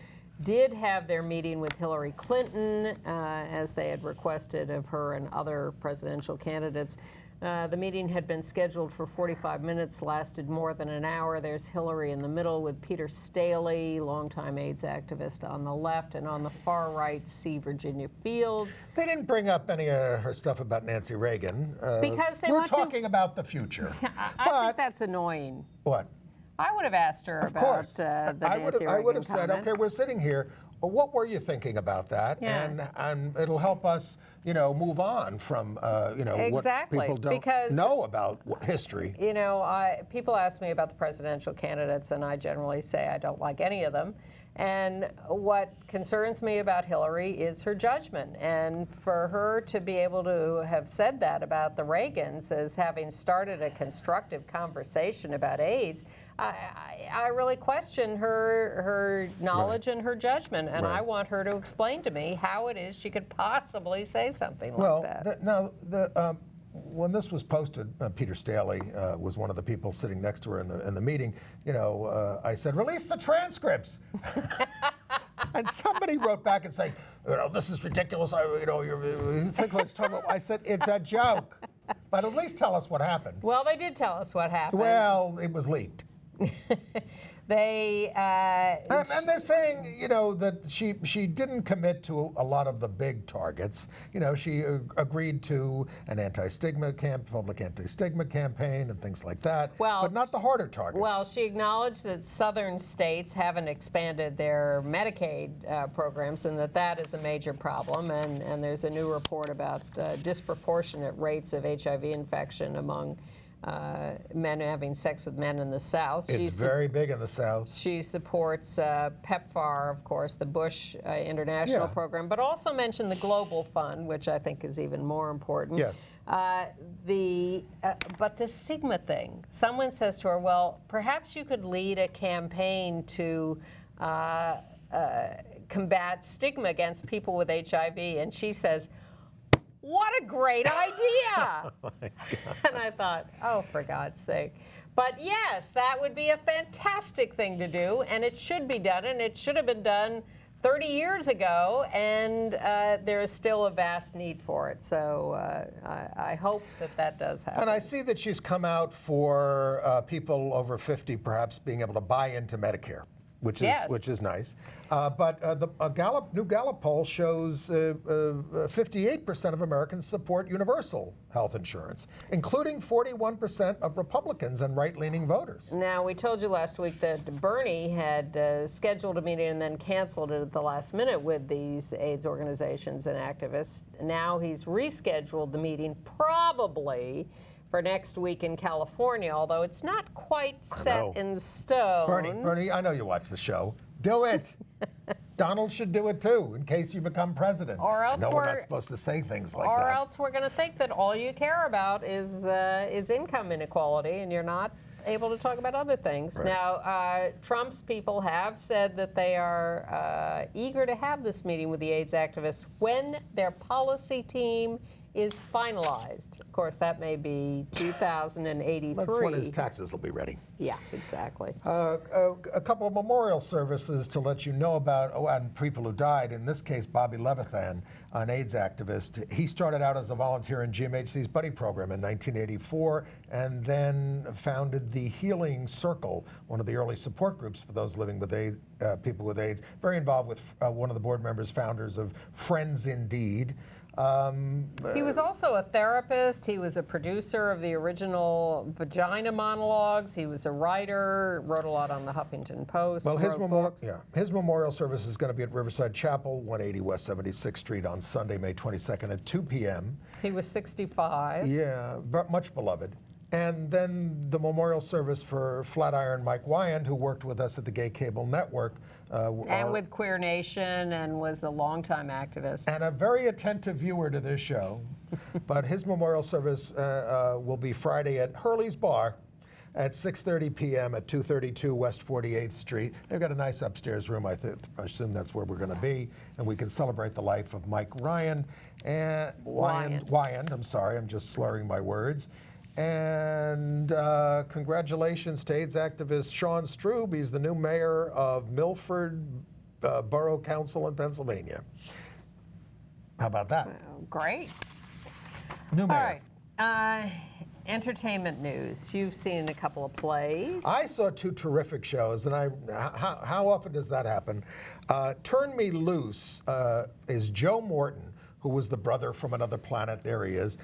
did have their meeting with Hillary Clinton, as they had requested of her and other presidential candidates. The meeting had been scheduled for 45 minutes, lasted more than an hour. There's Hillary in the middle with Peter Staley, longtime AIDS activist, on the left, and on the far right, C. Virginia Fields. They didn't bring up any of her stuff about Nancy Reagan. Because they we're want to- talking about the future. I think that's annoying. What? I would have asked her Of about course. the Nancy Reagan I would have said, comment. okay, we're sitting here. Well, what were you thinking about that? Yeah. And it'll help us, move on from, Exactly, what people don't because- know about history. You know, people ask me about the presidential candidates, and I generally say I don't like any of them. And what concerns me about Hillary is her judgment. And for her to be able to have said that about the Reagans as having started a constructive conversation about AIDS, I really question her knowledge and her judgment. And I want her to explain to me how it is she could possibly say something like that. When this was posted, Peter Staley was one of the people sitting next to her in the meeting. I said, "Release the transcripts," and somebody wrote back and saying, "This is ridiculous." I said, "It's a joke, but at least tell us what happened." Well, they did tell us what happened. Well, it was leaked. They and they're saying, that she didn't commit to a lot of the big targets. She agreed to an public anti-stigma campaign and things like that, but not the harder targets. Well, she acknowledged that southern states haven't expanded their Medicaid programs and that is a major problem. And there's a new report about disproportionate rates of HIV infection among men having sex with men in the South. It's very big in the South. She supports PEPFAR, of course, the Bush International Program, but also mentioned the Global Fund, which I think is even more important. Yes. But the stigma thing, someone says to her, well, perhaps you could lead a campaign to combat stigma against people with HIV. And she says, what a great idea! Oh my God. And I thought, oh, for God's sake. But yes, that would be a fantastic thing to do, and it should be done, and it should have been done 30 years ago, and there is still a vast need for it. So I hope that does happen. And I see that she's come out for people over 50 perhaps being able to buy into Medicare, which is nice. But the new Gallup poll shows 58% of Americans support universal health insurance, including 41% of Republicans and right-leaning voters. Now, we told you last week that Bernie had scheduled a meeting and then canceled it at the last minute with these AIDS organizations and activists. Now he's rescheduled the meeting for probably next week in California, although it's not quite set in stone. Bernie, I know you watch the show. Do it. Donald should do it too, in case you become president. Or else we're not supposed to say things like that. Or else we're going to think that all you care about is income inequality, and you're not able to talk about other things. Right. Now, Trump's people have said that they are eager to have this meeting with the AIDS activists when their policy team is finalized. Of course, that may be 2083. That's when his taxes will be ready. Yeah, exactly. A couple of memorial services to let you know about, and people who died. In this case, Bobby Levithan, an AIDS activist. He started out as a volunteer in GMHC's Buddy Program in 1984, and then founded the Healing Circle, one of the early support groups for those living with AIDS, people with AIDS. Very involved with one of the board members, founders of Friends Indeed. He was also a therapist. He was a producer of the original Vagina monologues. He was a writer, wrote a lot on the Huffington Post. Well, his books. memorial service is going to be at Riverside Chapel, 180 West 76th Street on Sunday, May 22nd at 2 p.m. He was 65. Yeah, but much beloved. And then the memorial service for Flatiron Mike Wyand, who worked with us at the Gay Cable Network. And with Queer Nation, and was a longtime activist. And a very attentive viewer to this show. But his memorial service will be Friday at Hurley's Bar at 6:30 p.m. at 232 West 48th Street. They've got a nice upstairs room. I assume that's where we're going to be. And we can celebrate the life of Mike Wyand. I'm sorry, I'm just slurring my words. And congratulations to AIDS activist Sean Strube. He's the new mayor of Milford Borough Council in Pennsylvania. How about that? Great. New mayor. All right. Entertainment news. You've seen a couple of plays. I saw 2 terrific shows, and how often does that happen? Turn Me Loose is Joe Morton, who was the brother from another planet. There he is.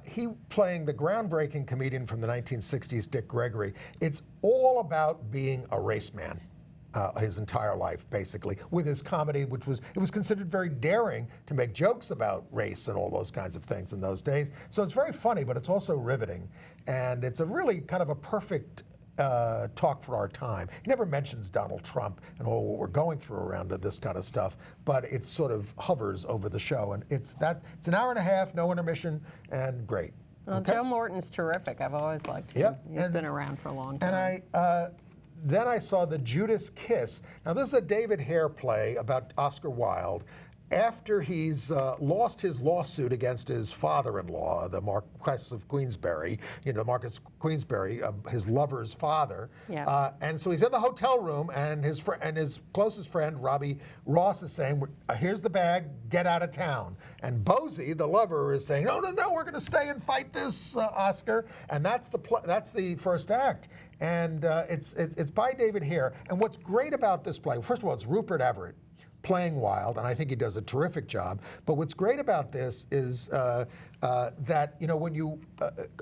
He playing the groundbreaking comedian from the 1960s, Dick Gregory. It's all about being a race man. His entire life, basically, with his comedy, it was considered very daring to make jokes about race and all those kinds of things in those days. So it's very funny, but it's also riveting, and it's a really kind of a perfect talk for our time. He never mentions Donald Trump and all what we're going through around this kind of stuff, but it sort of hovers over the show, and it's an hour and a half, no intermission, and great. Well, okay? Joe Morton's terrific. I've always liked him. Yep. He's been around for a long time. And then I saw The Judas Kiss. Now, this is a David Hare play about Oscar Wilde. After he's lost his lawsuit against his father-in-law, the Marquess of Queensberry, Marcus Queensberry, his lover's father. Yeah. And so he's in the hotel room, and his closest friend, Robbie Ross, is saying, here's the bag, get out of town. And Bosie, the lover, is saying, no, we're going to stay and fight this, Oscar. And that's the first act. And it's by David Hare. And what's great about this play, first of all, it's Rupert Everett playing Wilde, and I think he does a terrific job. But what's great about this is that, when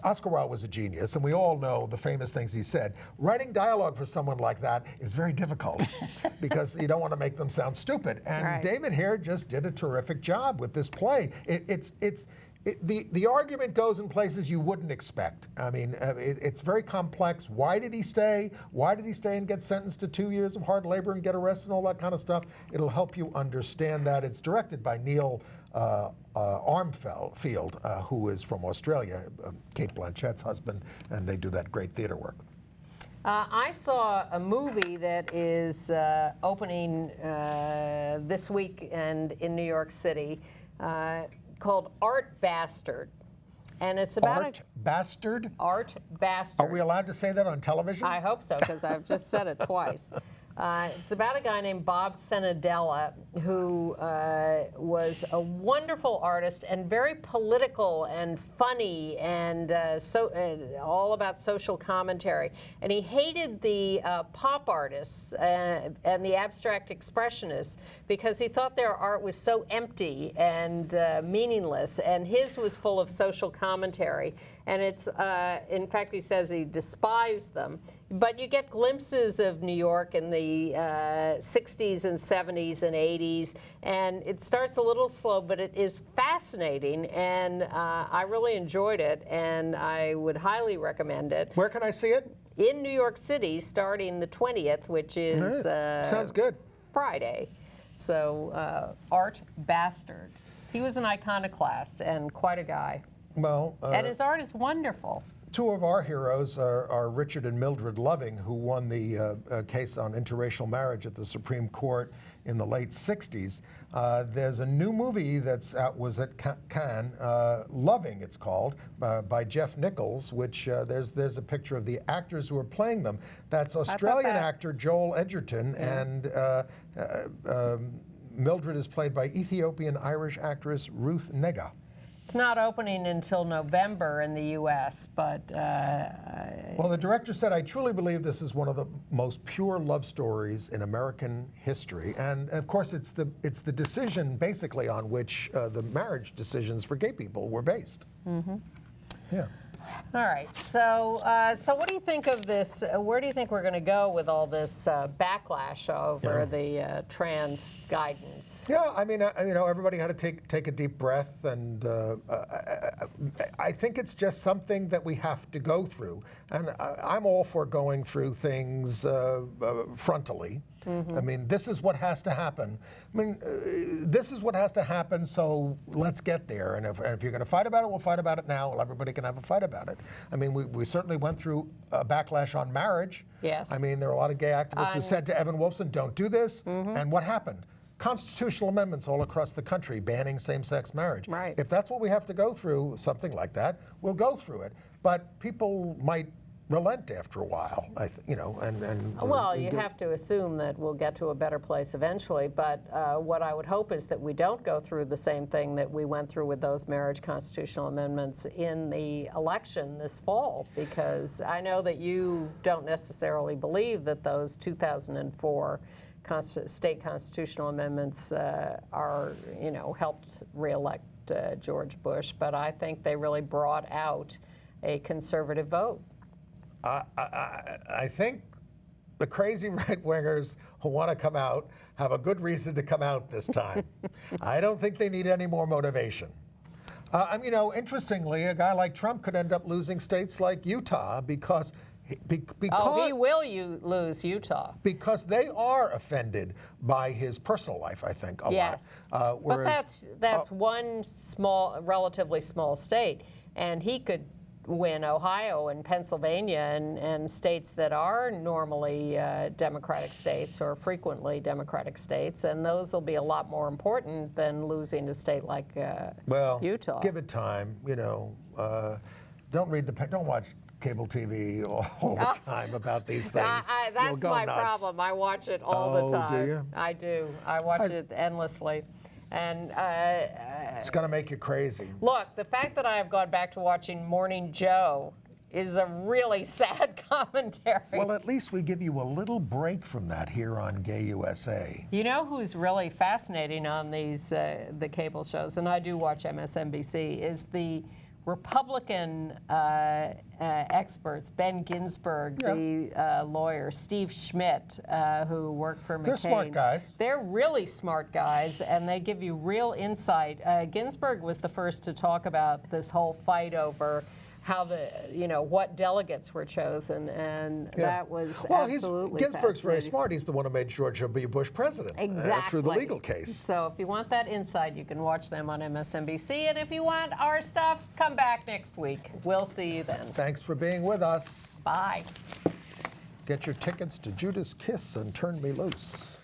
Oscar Wilde was a genius, and we all know the famous things he said. Writing dialogue for someone like that is very difficult because you don't want to make them sound stupid. And right. David Hare just did a terrific job with this play. The argument goes in places you wouldn't expect. I mean, it's very complex. Why did he stay? Why did he stay and get sentenced to 2 years of hard labor and get arrested and all that kind of stuff? It'll help you understand that. It's directed by Neil Armfield, who is from Australia, Kate Blanchett's husband, and they do that great theater work. I saw a movie that is opening this weekend in New York City called Art Bastard. And it's about Art Bastard? Art Bastard. Are we allowed to say that on television? I hope so, because I've just said it twice. It's about a guy named Bob Senadella, who was a wonderful artist and very political and funny and all about social commentary. And he hated the pop artists and the abstract expressionists because he thought their art was so empty and meaningless, and his was full of social commentary. And it's, in fact, he says he despised them. But you get glimpses of New York in the 60s and 70s and 80s. And it starts a little slow, but it is fascinating. And I really enjoyed it. And I would highly recommend it. Where can I see it? In New York City, starting the 20th, which is Sounds good. Friday. So Art Bastard. He was an iconoclast and quite a guy. Well, and his art is wonderful. Two of our heroes are Richard and Mildred Loving, who won the case on interracial marriage at the Supreme Court in the late 60s. There's a new movie that's out, was at Cannes, Loving it's called, by Jeff Nichols, which there's a picture of the actors who are playing them. That's Australian actor Joel Edgerton, and Mildred is played by Ethiopian-Irish actress Ruth Negga. It's not opening until November in the U.S., but... Well, the director said, "I truly believe this is one of the most pure love stories in American history." And of course, it's the decision basically on which the marriage decisions for gay people were based. Mm-hmm. Yeah. All right. So, so what do you think of this? Where do you think we're going to go with all this backlash over the trans guidance? Yeah, I mean, you know, everybody had to take a deep breath, and I think it's just something that we have to go through. And I'm all for going through things frontally. Mm-hmm. I mean, this is what has to happen. I mean, this is what has to happen, so let's get there. And if you're going to fight about it, we'll fight about it now. Well, everybody can have a fight about it. I mean, we certainly went through a backlash on marriage. Yes. I mean, there are a lot of gay activists who said to Evan Wolfson, "Don't do this." Mm-hmm. And what happened? Constitutional amendments all across the country banning same-sex marriage. Right. If that's what we have to go through, something like that, we'll go through it. But people might relent after a while, you know, and well, you have to assume that we'll get to a better place eventually, but what I would hope is that we don't go through the same thing that we went through with those marriage constitutional amendments in the election this fall, because I know that you don't necessarily believe that those 2004 state constitutional amendments are, you know, helped reelect George Bush, but I think they really brought out a conservative vote. I think the crazy right-wingers who want to come out have a good reason to come out this time. I don't think they need any more motivation. I mean, you know, interestingly, a guy like Trump could end up losing states like Utah because he will lose Utah. Because they are offended by his personal life, I think, a lot. Whereas, but that's one relatively small state, and he could win Ohio and Pennsylvania and states that are normally Democratic states or frequently Democratic states, and those will be a lot more important than losing a state like Utah. Give it time, you know. Don't watch cable TV all the time about these things. That's my problem. I watch it all the time. Do you? I do. I watch it endlessly. And it's going to make you crazy. Look, the fact that I have gone back to watching Morning Joe is a really sad commentary. Well, at least we give you a little break from that here on Gay USA. You know who's really fascinating on these the cable shows, and I do watch MSNBC, is the Republican experts, Ben Ginsburg, the lawyer, Steve Schmidt, who worked for McCain. They're smart guys. They're really smart guys, and they give you real insight. Ginsburg was the first to talk about this whole fight over how what delegates were chosen, and that was absolutely Ginsburg's very smart. He's the one who made George W. Bush president through the legal case. So if you want that insight, you can watch them on MSNBC, and if you want our stuff, come back next week. We'll see you then. Thanks for being with us. Bye. Get your tickets to Judas Kiss and Turn Me Loose.